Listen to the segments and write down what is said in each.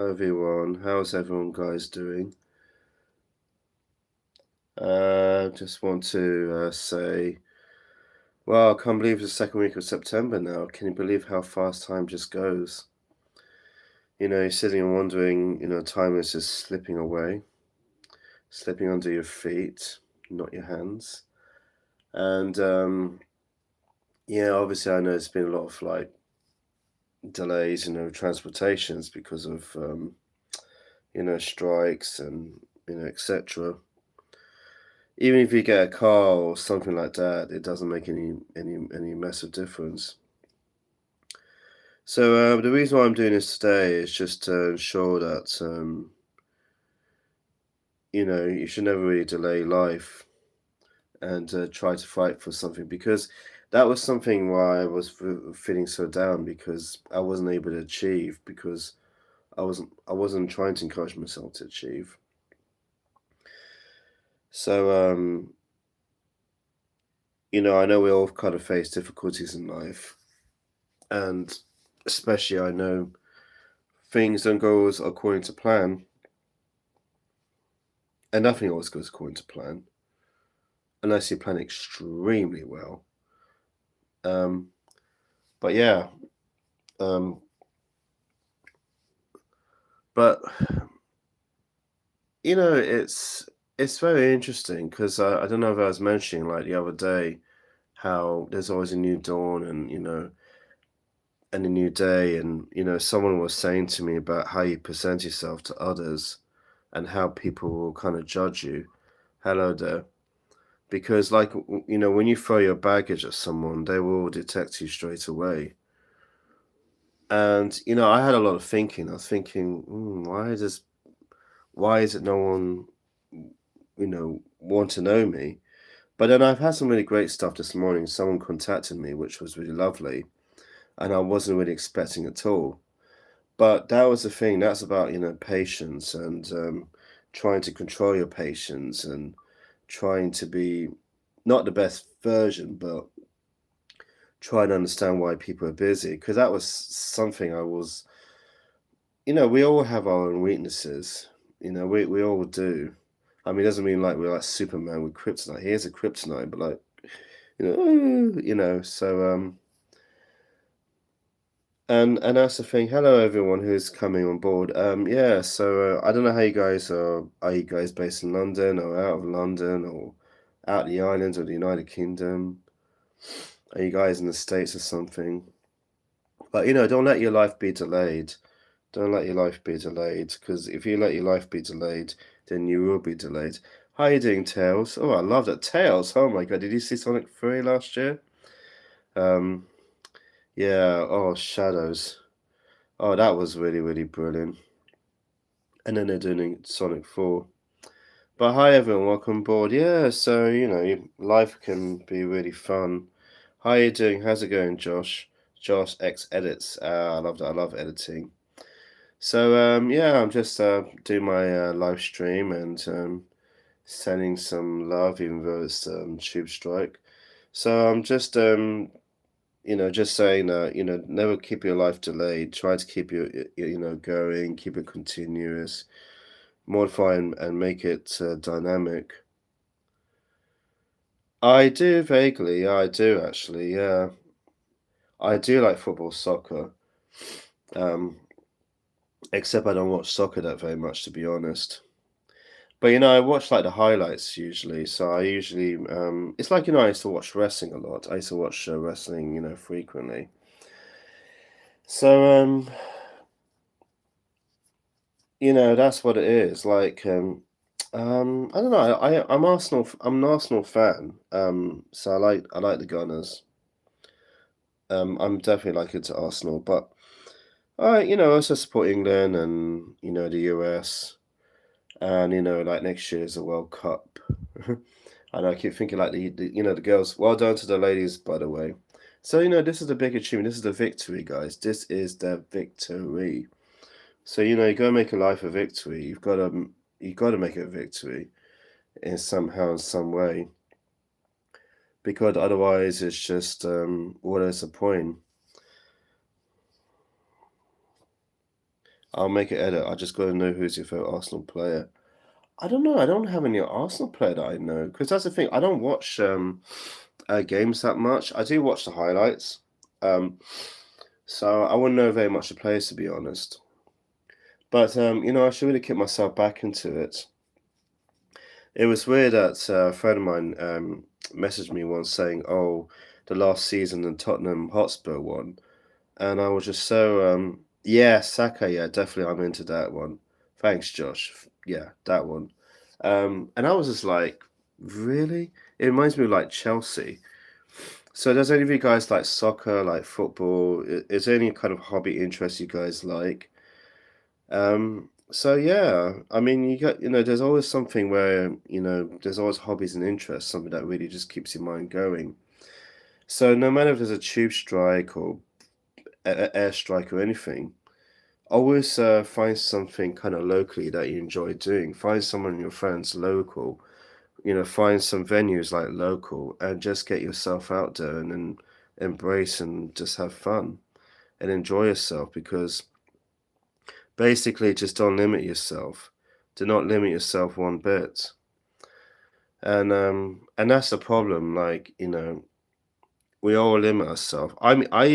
Everyone, how's everyone guys doing? Just want to say, well, I can't believe it's the second week of September now. Can you believe how fast time just goes? You're sitting and wondering, time is just slipping away, slipping under your feet, not your hands. And yeah, obviously I know it's been a lot of like delays, transportations because of strikes and etc. Even if you get a car or something like that, it doesn't make any massive difference. So the reason why I'm doing this today is just to ensure that you should never really delay life and try to fight for something, because that was something why I was feeling so down, because I wasn't able to achieve, because I wasn't trying to encourage myself to achieve. So I know we all kind of face difficulties in life, and especially I know things don't go as according to plan, and nothing always goes according to plan unless you plan extremely well. Um, but yeah, um, but it's very interesting because I don't know if I was mentioning like the other day how there's always a new dawn, and a new day, and someone was saying to me about how you present yourself to others and how people will kind of judge you. Hello there. Because, like, when you throw your baggage at someone, they will detect you straight away. And, I had a lot of thinking. I was thinking, why is it no one, want to know me? But then I've had some really great stuff this morning. Someone contacted me, which was really lovely, and I wasn't really expecting at all. But that was the thing. That's about, patience, and trying to control your patience, and trying to be not the best version, but try and understand why people are busy. Because that was something I was, we all have our own weaknesses. We all do. I mean, it doesn't mean like we're like Superman with kryptonite. Here's a kryptonite, but like, so and that's the thing. Hello, everyone who's coming on board. Yeah. So I don't know how you guys are. Are you guys based in London or out of London or out the islands or the United Kingdom? Are you guys in the States or something? But don't let your life be delayed. Don't let your life be delayed, because if you let your life be delayed, then you will be delayed. How you doing, Tails? Oh, I love that. Tails! Oh my god, did you see Sonic 3 last year? Um, yeah, oh, Shadows. Oh, that was really, really brilliant. And then they're doing Sonic 4. But hi everyone, welcome aboard. Yeah, so, life can be really fun. How you doing? How's it going, Josh? Josh X Edits. I love that. I love editing. So yeah, I'm just doing my live stream and sending some love, even though it's tube strike. So I'm just just saying that never keep your life delayed. Try to keep going, keep it continuous, modify and make it dynamic. I do vaguely, yeah, I do actually, yeah. I do like football, soccer. Um, except I don't watch soccer that very much, to be honest. But I watch like the highlights usually. So I usually it's like I used to watch wrestling a lot. I used to watch wrestling, frequently. So that's what it is. Like I don't know. I'm an Arsenal fan. So I like the Gunners. I'm definitely like into Arsenal, but I also support England and the US, and like next year is the World Cup. And I keep thinking like the girls. Well done to the ladies, by the way. So this is the big achievement. This is the victory, guys. This is the victory. So you gotta make a life a victory. You gotta make it a victory in somehow, in some way, because otherwise it's just what is the point? I'll make an edit. I just gotta know who's your favorite Arsenal player. I don't know. I don't have any Arsenal player that I know because that's the thing. I don't watch games that much. I do watch the highlights. Um, so I wouldn't know very much the players to be honest. But I should really kick myself back into it. It was weird that a friend of mine messaged me once saying, "Oh, the last season and Tottenham Hotspur won," and I was just so yeah, Saka, yeah, definitely, I'm into that one. Thanks, Josh. Yeah, that one. And I was just like, really? It reminds me of like Chelsea. So does any of you guys like soccer, like football? Is there any kind of hobby interest you guys like? So yeah, I mean, there's always something where, there's always hobbies and interests, something that really just keeps your mind going. So no matter if there's a tube strike or air strike or anything, always find something kind of locally that you enjoy doing. Find someone in your friends local, find some venues like local and just get yourself out there and embrace and just have fun and enjoy yourself because basically just don't limit yourself. Do not limit yourself one bit. And that's the problem. Like, we all limit ourselves. I mean, I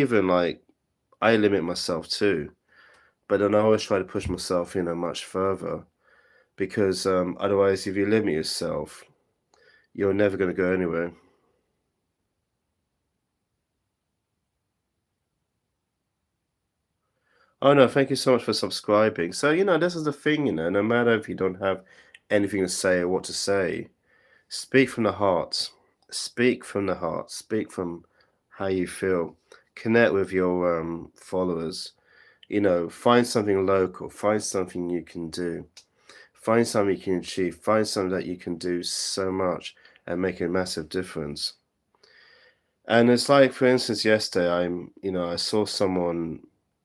limit myself too, but then I always try to push myself, much further because otherwise, if you limit yourself, you're never going to go anywhere. Oh no, thank you so much for subscribing. So, this is the thing, no matter if you don't have anything to say or what to say, speak from the heart. Speak from the heart. Speak from how you feel. Connect with your followers. Find something local. Find something you can do. Find something you can achieve. Find something that you can do so much and make a massive difference. And it's like, for instance, yesterday, I saw someone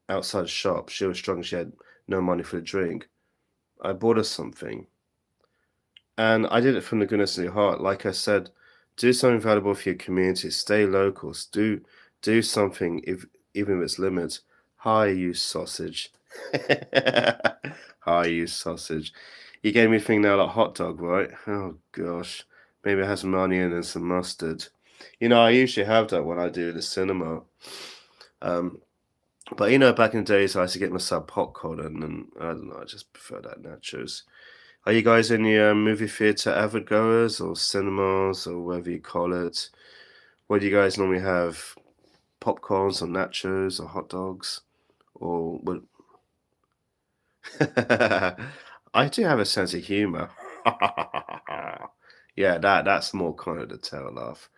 outside a shop. She was struggling. She had no money for a drink. I bought her something, and I did it from the goodness of your heart. Like I said, do something valuable for your community. Stay locals. Do something if even if it's limits. Hi, you sausage. Hi, you sausage. You gave me a thing now like hot dog, right? Oh gosh. Maybe it has some onion and some mustard. I usually have that when I do the cinema. Um, but back in the days, I used to get myself popcorn, and I don't know, I just prefer that nachos. Are you guys any movie theater avid goers or cinemas or whatever you call it? What do you guys normally have? Popcorns or nachos or hot dogs? Or what? I do have a sense of humor. Yeah, that's more kind of the tail laugh.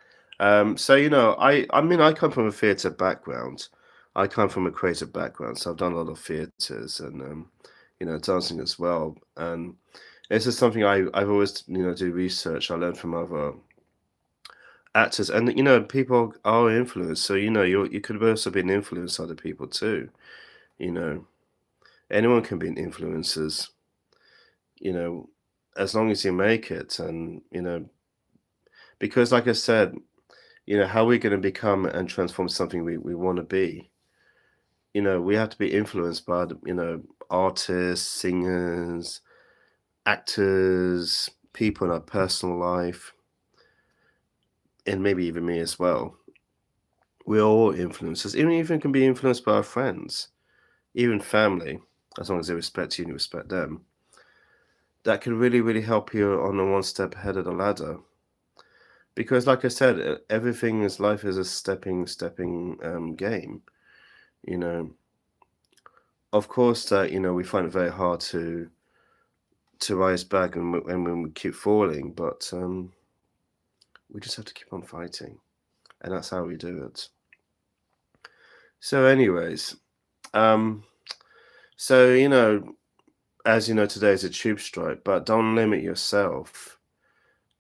So I mean, I come from a theatre background. I come from a creative background, so I've done a lot of theatres and dancing as well. And this is something I've always do research. I learn from other actors, and people are influenced. So you could have also been influenced other people too. You know, anyone can be an influencers. You know, as long as you make it, and because like I said, how we're going to become and transform something we want to be. We have to be influenced by artists, singers, actors, people in our personal life, and maybe even me as well. We're all influencers. Even can be influenced by our friends, even family, as long as they respect you and you respect them. That can really, really help you on a one step ahead of the ladder. Because, like I said, everything is life is a stepping game. You know, of course, that we find it very hard to rise back and when we keep falling, but we just have to keep on fighting, and that's how we do it. So, anyways, um, so as you know, today is a tube strike, but don't limit yourself.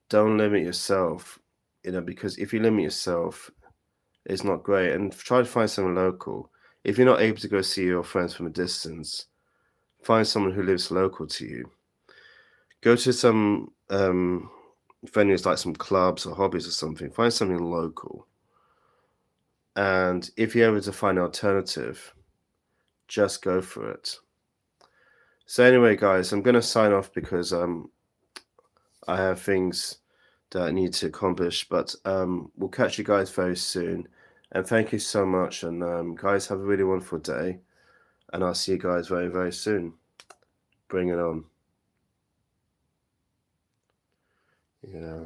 Don't limit yourself, because if you limit yourself, it's not great. And try to find someone local. If you're not able to go see your friends from a distance, find someone who lives local to you. Go to some venues like some clubs or hobbies or something. Find something local. And if you're able to find an alternative, just go for it. So anyway, guys, I'm gonna sign off because I have things that I need to accomplish. But we'll catch you guys very soon. And thank you so much. And guys, have a really wonderful day. And I'll see you guys very, very soon. Bring it on. Yeah.